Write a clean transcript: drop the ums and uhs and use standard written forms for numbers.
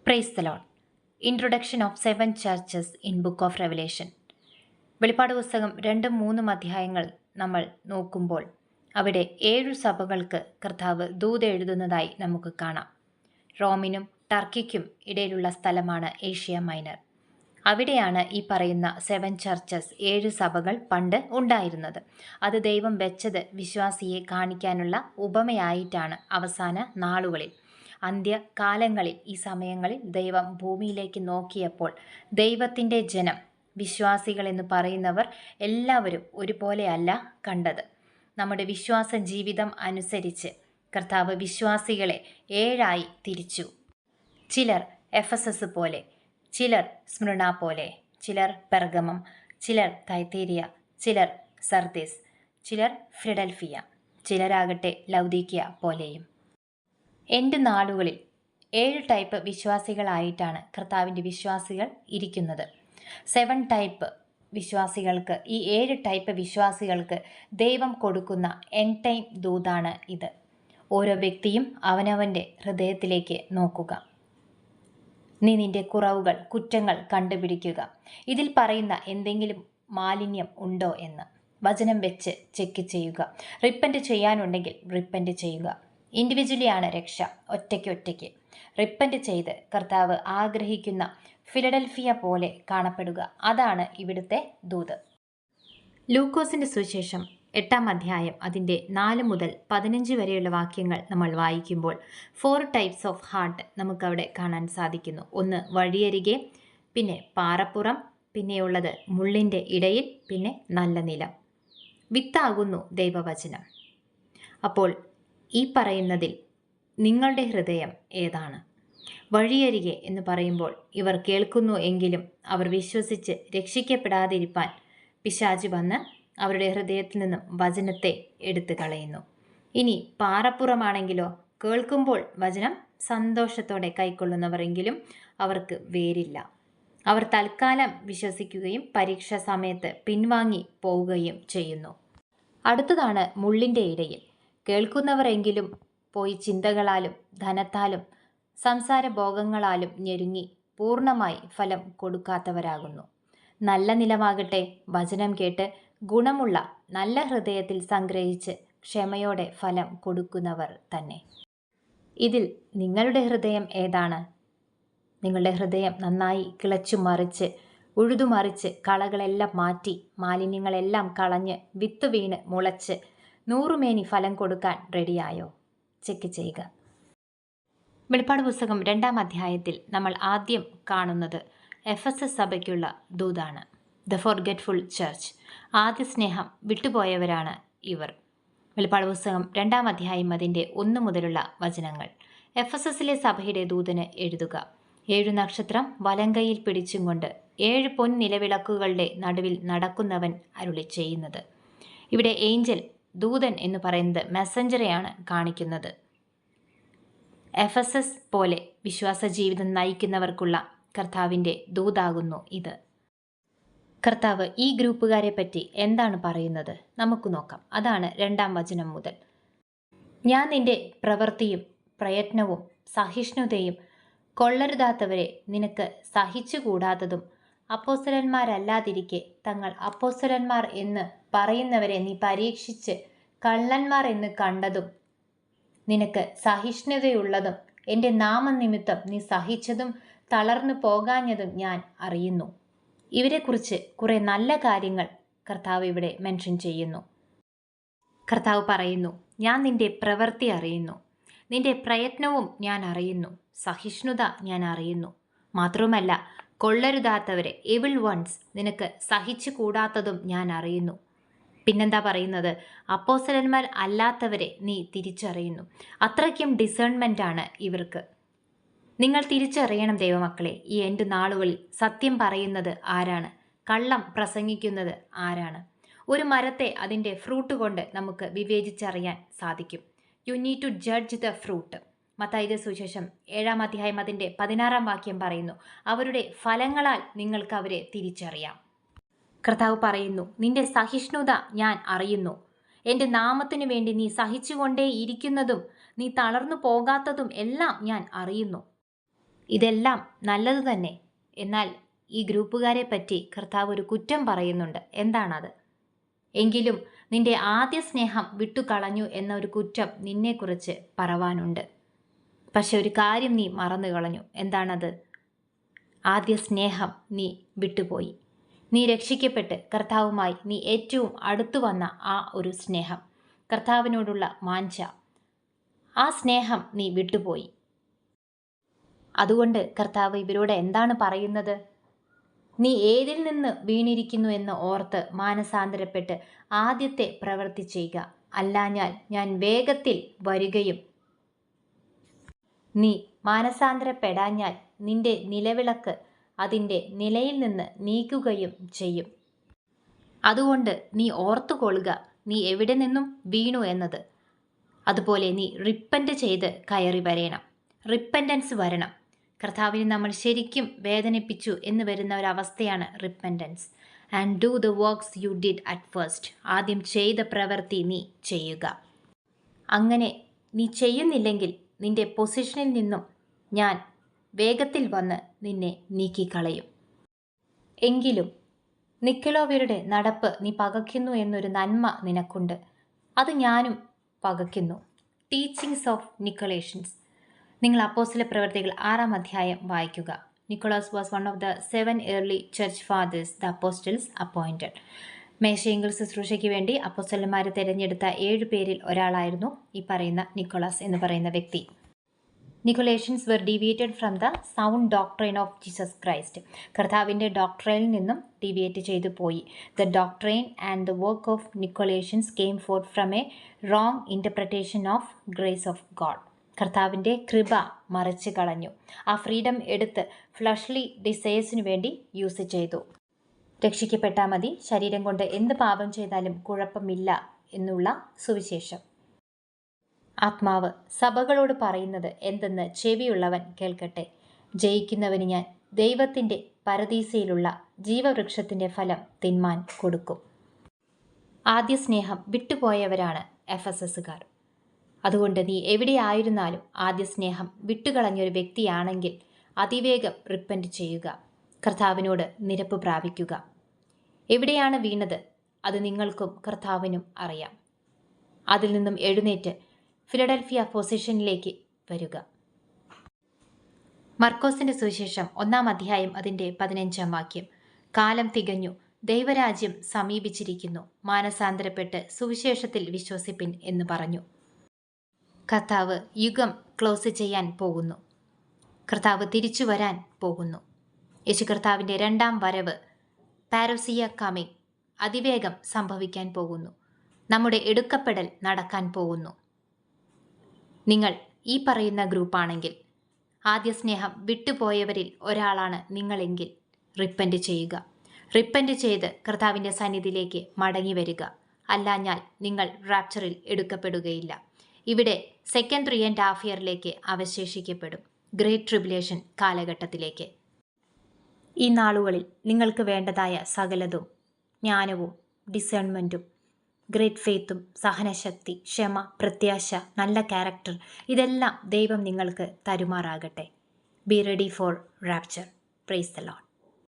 Praise the Lord. Introduction of 7 churches in book of revelation. വെളിപ്പാട് പുസ്തകം 2-3 അധ്യായങ്ങൾ നമ്മൾ നോക്കുമ്പോൾ അവിടെ 7 സഭകൾക്ക് കർത്താവ് ദൂത് എഴുതുന്നതായി നമുക്ക് കാണാം. റോമിനും ടർക്കിക്കും ഇടയിലുള്ള സ്ഥലമാണ് ഏഷ്യ മൈനർ. അവിടെയാണ് ഈ പറയുന്ന 7 ചർച്ചസ് 7 സഭകൾ പണ്ട് ഉണ്ടായിരുന്നത്. അത് ദൈവം വെച്ചത് വിശ്വാസിയെ കാണിക്കാനുള്ള ഉപമയായിട്ടാണ് അവസാന നാളുകളിൽ, അന്ത്യകാലങ്ങളിൽ, ഈ സമയങ്ങളിൽ ദൈവം ഭൂമിയിലേക്ക് നോക്കിയപ്പോൾ ദൈവത്തിൻ്റെ ജനം, വിശ്വാസികളെന്ന് പറയുന്നവർ എല്ലാവരും ഒരുപോലെയല്ല കണ്ടത്. നമ്മുടെ വിശ്വാസ ജീവിതം അനുസരിച്ച് കർത്താവ് വിശ്വാസികളെ 7ആയി തിരിച്ചു. ചിലർ എഫെസസ് പോലെ, ചിലർ സ്മിർണ പോലെ, ചിലർ പെർഗമം, ചിലർ തൈത്തേരിയ, ചിലർ സർദിസ്, ചിലർ ഫിലഡൽഫിയ, ചിലരാകട്ടെ ലൗദീക്കിയ പോലെയും. എൻ്റെ നാളുകളിൽ 7 ടൈപ്പ് വിശ്വാസികളായിട്ടാണ് കർത്താവിൻ്റെ വിശ്വാസികൾ ഇരിക്കുന്നത്. 7 ടൈപ്പ് വിശ്വാസികൾക്ക്, ഈ 7 ടൈപ്പ് വിശ്വാസികൾക്ക് ദൈവം കൊടുക്കുന്ന എൻഡ് ടൈം ദൂതാണ് ഇത്. ഓരോ വ്യക്തിയും അവനവൻ്റെ ഹൃദയത്തിലേക്ക് നോക്കുക. നീ നിന്റെ കുറവുകൾ, കുറ്റങ്ങൾ കണ്ടുപിടിക്കുക. ഇതിൽ പറയുന്ന എന്തെങ്കിലും മാലിന്യം ഉണ്ടോ എന്ന് വചനം വെച്ച് ചെക്ക് ചെയ്യുക. റിപ്പൻറ്റ് ചെയ്യാനുണ്ടെങ്കിൽ റിപ്പൻറ്റ് ചെയ്യുക. ഇൻഡിവിജ്വലിയാണ് രക്ഷ, ഒറ്റയ്ക്ക് റിപ്പൻറ്റ് ചെയ്ത് കർത്താവ് ആഗ്രഹിക്കുന്ന ഫിലഡൽഫിയ പോലെ കാണപ്പെടുക. അതാണ് ഇവിടുത്തെ ദൂത്. ലൂക്കോസിൻ്റെ സുവിശേഷം 8-ാം അധ്യായം അതിൻ്റെ 4 മുതൽ 15 വരെയുള്ള വാക്യങ്ങൾ നമ്മൾ വായിക്കുമ്പോൾ 4 ടൈപ്സ് ഓഫ് ഹാർട്ട് നമുക്കവിടെ കാണാൻ സാധിക്കുന്നു. ഒന്ന് വഴിയരികെ, പിന്നെ പാറപ്പുറം, പിന്നെയുള്ളത് മുള്ളിൻ്റെ ഇടയിൽ, പിന്നെ നല്ല നിലം. വിത്താകുന്നു ദൈവവചനം. അപ്പോൾ ഈ പറയുന്നതിൽ നിങ്ങളുടെ ഹൃദയം ഏതാണ്? വഴിയരികെ എന്ന് പറയുമ്പോൾ ഇവർ കേൾക്കുന്നു എങ്കിലും അവർ വിശ്വസിച്ച് രക്ഷിക്കപ്പെടാതിരിപ്പാൻ പിശാച് വന്ന് അവരുടെ ഹൃദയത്തിൽ നിന്നും വചനത്തെ എടുത്തു കളയുന്നു. ഇനി പാറപ്പുറമാണെങ്കിലോ, കേൾക്കുമ്പോൾ വചനം സന്തോഷത്തോടെ കൈക്കൊള്ളുന്നവരെങ്കിലും അവർക്ക് വേരില്ല. അവർ തൽക്കാലം വിശ്വസിക്കുകയും പരീക്ഷാ സമയത്ത് പിൻവാങ്ങി പോവുകയും ചെയ്യുന്നു. അടുത്തതാണ് മുള്ളിൻ്റെ ഇടയിൽ. കേൾക്കുന്നവരെങ്കിലും പോയി ചിന്തകളാലും ധനത്താലും സംസാരഭോഗങ്ങളാലും ഞെരുങ്ങി പൂർണ്ണമായി ഫലം കൊടുക്കാത്തവരാകുന്നു. നല്ല നിലമാകട്ടെ വചനം കേട്ട് ഗുണമുള്ള നല്ല ഹൃദയത്തിൽ സംഗ്രഹിച്ച് ക്ഷമയോടെ ഫലം കൊടുക്കുന്നവർ തന്നെ. ഇതിൽ നിങ്ങളുടെ ഹൃദയം ഏതാണ്? നിങ്ങളുടെ ഹൃദയം നന്നായി കിളച്ചു മറിച്ച്, ഉഴുതുമറിച്ച്, കളകളെല്ലാം മാറ്റി, മാലിന്യങ്ങളെല്ലാം കളഞ്ഞ്, വിത്ത് വീണ് മുളച്ച് 100 മേനി ഫലം കൊടുക്കാൻ റെഡിയായോ? ചെക്ക് ചെയ്യുക. വെളിപ്പാട് പുസ്തകം 2-ാം അധ്യായത്തിൽ നമ്മൾ ആദ്യം കാണുന്നത് എഫെസസ് സഭയ്ക്കുള്ള ദൂതാണ്. The forgetful church. ആദ്യ സ്നേഹം വിട്ടുപോയവരാണ് ഇവർ. വെളിപ്പാട് പുസ്തകം 2-ാം അധ്യായം അതിൻ്റെ 1 മുതലുള്ള വചനങ്ങൾ. എഫെസസിലെ സഭയുടെ ദൂതന് എഴുതുക. 7 നക്ഷത്രം വലങ്കയിൽ പിടിച്ചും കൊണ്ട് 7 പൊൻ നിലവിളക്കുകളുടെ നടുവിൽ നടക്കുന്നവൻ അരുളി ചെയ്യുന്നത്. ഇവിടെ ഏഞ്ചൽ, ദൂതൻ എന്ന് പറയുന്നത് മെസ്സഞ്ചറെയാണ് കാണിക്കുന്നത്. എഫെസസ് പോലെ വിശ്വാസ ജീവിതം നയിക്കുന്നവർക്കുള്ള കർത്താവിൻ്റെ ദൂതാകുന്നു ഇത്. കർത്താവ് ഈ ഗ്രൂപ്പുകാരെ പറ്റി എന്താണ് പറയുന്നത് നമുക്ക് നോക്കാം. അതാണ് 2-ാം വചനം മുതൽ. ഞാൻ നിന്റെ പ്രവൃത്തിയും പ്രയത്നവും സഹിഷ്ണുതയും കൊള്ളരുതാത്തവരെ നിനക്ക് സഹിച്ചുകൂടാത്തതും അപ്പോസ്തലന്മാരല്ലാതിരിക്കെ തങ്ങൾ അപ്പോസ്തലന്മാർ എന്ന് പറയുന്നവരെ നീ പരീക്ഷിച്ച് കള്ളന്മാർ എന്ന് കണ്ടതും, നിനക്ക് സഹിഷ്ണുതയുള്ളതും എൻ്റെ നാമനിമിത്തം നീ സഹിച്ചതും തളർന്നു പോകാഞ്ഞതും ഞാൻ അറിയുന്നു. ഇവരെക്കുറിച്ച് കുറേ നല്ല കാര്യങ്ങൾ കർത്താവ് ഇവിടെ മെൻഷൻ ചെയ്യുന്നു. കർത്താവ് പറയുന്നു, ഞാൻ നിന്റെ പ്രവൃത്തി അറിയുന്നു, നിന്റെ പ്രയത്നവും ഞാൻ അറിയുന്നു, സഹിഷ്ണുത ഞാൻ അറിയുന്നു. മാത്രവുമല്ല, കൊള്ളരുതാത്തവരെ, എവിൾ വൺസ്, നിനക്ക് സഹിച്ചു കൂടാത്തതും ഞാൻ അറിയുന്നു. പിന്നെന്താ പറയുന്നത്? അപ്പോസ്തലന്മാർ അല്ലാത്തവരെ നീ തിരിച്ചറിയുന്നു. അത്രയ്ക്കും ഡിസേൺമെൻ്റാണ് ഇവർക്ക്. നിങ്ങൾ തിരിച്ചറിയണം ദൈവമക്കളെ, ഈ എൻ്റെ നാളുകളിൽ സത്യം പറയുന്നത് ആരാണ്, കള്ളം പ്രസംഗിക്കുന്നത് ആരാണ്. ഒരു മരത്തെ അതിൻ്റെ ഫ്രൂട്ട് കൊണ്ട് നമുക്ക് വിവേചിച്ചറിയാൻ സാധിക്കും. You need to judge the fruit. മത്തായിയുടെ സുവിശേഷം 7-ാം അധ്യായം അതിൻ്റെ 16-ാം വാക്യം പറയുന്നു, അവരുടെ ഫലങ്ങളാൽ നിങ്ങൾക്ക് അവരെ തിരിച്ചറിയാം. കർത്താവ് പറയുന്നു, നിന്റെ സഹിഷ്ണുത ഞാൻ അറിയുന്നു. എൻ്റെ നാമത്തിനു വേണ്ടി നീ സഹിച്ചുകൊണ്ടേ ഇരിക്കുന്നതും നീ തളർന്നു പോകാത്തതും എല്ലാം ഞാൻ അറിയുന്നു. ഇതെല്ലാം നല്ലത് തന്നെ. എന്നാൽ ഈ ഗ്രൂപ്പുകാരെ പറ്റി കർത്താവ് ഒരു കുറ്റം പറയുന്നുണ്ട്. എന്താണത്? എങ്കിലും നിന്റെ ആദ്യ സ്നേഹം വിട്ടുകളഞ്ഞു എന്ന ഒരു കുറ്റം നിന്നെക്കുറിച്ച് പറവാനുണ്ട്. പക്ഷെ ഒരു കാര്യം നീ മറന്നു കളഞ്ഞു. എന്താണത്? ആദ്യ സ്നേഹം നീ വിട്ടുപോയി. നീ രക്ഷിക്കപ്പെട്ട് കർത്താവുമായി നീ ഏറ്റവും അടുത്തു വന്ന ആ ഒരു സ്നേഹം, കർത്താവിനോടുള്ള വാഞ്ച, ആ സ്നേഹം നീ വിട്ടുപോയി. അതുകൊണ്ട് കർത്താവ് ഇവരോട് എന്താണ് പറയുന്നത്? നീ ഏതിൽ നിന്ന് വീണിരിക്കുന്നു എന്ന് ഓർത്ത് മാനസാന്തരപ്പെട്ട് ആദ്യത്തെ പ്രവൃത്തി ചെയ്യുക. അല്ലാഞ്ഞാൽ ഞാൻ വേഗത്തിൽ വരികയും നീ മാനസാന്തരപ്പെടാഞ്ഞാൽ നിന്റെ നിലവിളക്ക് അതിൻ്റെ നിലയിൽ നിന്ന് നീക്കുകയും ചെയ്യും. അതുകൊണ്ട് നീ ഓർത്തുകൊള്ളുക നീ എവിടെ നിന്നും വീണു എന്നത്. അതുപോലെ നീ റിപ്പൻ്റ് ചെയ്ത് കയറി വരേണം. റിപ്പൻറ്റൻസ് വരണം. കർത്താവിനെ നമ്മൾ ശരിക്കും വേദനിപ്പിച്ചു എന്ന് വരുന്ന ഒരവസ്ഥയാണ് repentance. And do the works you did at first. ആദ്യം ചെയ്ത പ്രവൃത്തി നീ ചെയ്യുക. അങ്ങനെ നീ ചെയ്യുന്നില്ലെങ്കിൽ നിന്റെ പൊസിഷനിൽ നിന്നും ഞാൻ വേഗത്തിൽ വന്ന് നിന്നെ നീക്കിക്കളയും. എങ്കിലും നിക്കലോവ്യരുടെ നടപ്പ് നീ പകയ്ക്കുന്നു എന്നൊരു നന്മ നിനക്കുണ്ട്. അത് ഞാനും പകയ്ക്കുന്നു. Teachings of നിക്കോളേഷ്യൻസ്. നിങ്ങൾ അപ്പോസ്തല പ്രവർത്തികൾ 6-ാം അധ്യായം വായിക്കുക. Nicholas was one of the 7 early church fathers the apostles appointed. മേശയെങ്കിൽ ശുശ്രൂഷയ്ക്ക് വേണ്ടി അപ്പോസ്തലന്മാരെ തിരഞ്ഞെടുത്ത 7 പേരിൽ ഒരാളായിരുന്നു ഈ പറയുന്ന നിക്കോളാസ് എന്ന് പറയുന്ന വ്യക്തി. നിക്കോളേഷ്യൻസ് were deviated from the sound doctrine of Jesus Christ. കർത്താവിൻ്റെ ഡോക്ട്രൈനിൽ നിന്നും ഡീവിയേറ്റ് ചെയ്തു പോയി. The doctrine and the work of Nicolaitans came forth from a wrong interpretation of grace of God. കർത്താവിൻ്റെ കൃപ മറിച്ച് കളഞ്ഞു. ആ ഫ്രീഡം എടുത്ത് ഫ്ലഷ്ലി ഡിസയേഴ്സിനു വേണ്ടി യൂസ് ചെയ്തു. രക്ഷിക്കപ്പെട്ടാൽ മതി, ശരീരം കൊണ്ട് എന്ത് പാപം ചെയ്താലും കുഴപ്പമില്ല എന്നുള്ള സുവിശേഷം. ആത്മാവ് സഭകളോട് പറയുന്നത് എന്തെന്ന് ചെവിയുള്ളവൻ കേൾക്കട്ടെ. ജയിക്കുന്നവന് ഞാൻ ദൈവത്തിൻ്റെ പരദീസയിലുള്ള ജീവവൃക്ഷത്തിൻ്റെ ഫലം തിന്മാൻ കൊടുക്കും. ആദ്യ സ്നേഹം വിട്ടുപോയവരാണ് എഫെസസുകാർ. അതുകൊണ്ട് നീ എവിടെയായിരുന്നാലും ആദ്യ സ്നേഹം വിട്ടുകളഞ്ഞൊരു വ്യക്തിയാണെങ്കിൽ അതിവേഗം റിപ്പൻ്റ് ചെയ്യുക. കർത്താവിനോട് നിരപ്പ് പ്രാപിക്കുക. എവിടെയാണ് വീണത് അത് നിങ്ങൾക്കും കർത്താവിനും അറിയാം. അതിൽ നിന്നും എഴുന്നേറ്റ് ഫിലഡൽഫിയ പൊസിഷനിലേക്ക് വരിക. മർക്കോസിൻ്റെ സുവിശേഷം 1-ാം അധ്യായം അതിൻ്റെ 15-ാം വാക്യം. കാലം തികഞ്ഞു, ദൈവരാജ്യം സമീപിച്ചിരിക്കുന്നു, മാനസാന്തരപ്പെട്ട് സുവിശേഷത്തിൽ വിശ്വസിപ്പിൻ എന്ന് പറഞ്ഞു. കർത്താവ് യുഗം ക്ലോസ് ചെയ്യാൻ പോകുന്നു. കർത്താവ് തിരിച്ചു വരാൻ പോകുന്നു. യേശു കർത്താവിൻ്റെ 2-ാം വരവ്, പാരോസിയ കമ്മിങ്, അതിവേഗം സംഭവിക്കാൻ പോകുന്നു. നമ്മുടെ എടുക്കപ്പെടൽ നടക്കാൻ പോകുന്നു. നിങ്ങൾ ഈ പറയുന്ന ഗ്രൂപ്പാണെങ്കിൽ, ആദ്യ സ്നേഹം വിട്ടുപോയവരിൽ ഒരാളാണ് നിങ്ങളെങ്കിൽ റിപ്പൻ്റ് ചെയ്യുക. റിപ്പൻ്റ് ചെയ്ത് കർത്താവിൻ്റെ സന്നിധിയിലേക്ക് മടങ്ങി വരിക. അല്ലാഞ്ഞാൽ നിങ്ങൾ റാപ്ചറിൽ എടുക്കപ്പെടുകയില്ല. ഇവിടെ 2nd 3.5 ഇയറിലേക്ക് അവശേഷിക്കപ്പെടും, ഗ്രേറ്റ് ട്രിബുലേഷൻ കാലഘട്ടത്തിലേക്ക്. ഈ നാളുകളിൽ നിങ്ങൾക്ക് വേണ്ടതായ സകലതും, ജ്ഞാനവും ഡിസേൺമെൻറ്റും ഗ്രേറ്റ് ഫെയ്ത്തും സഹനശക്തി, ക്ഷമ, പ്രത്യാശ, നല്ല ക്യാരക്ടർ, ഇതെല്ലാം ദൈവം നിങ്ങൾക്ക് തരുമാറാകട്ടെ. Be ready for rapture. Praise the Lord.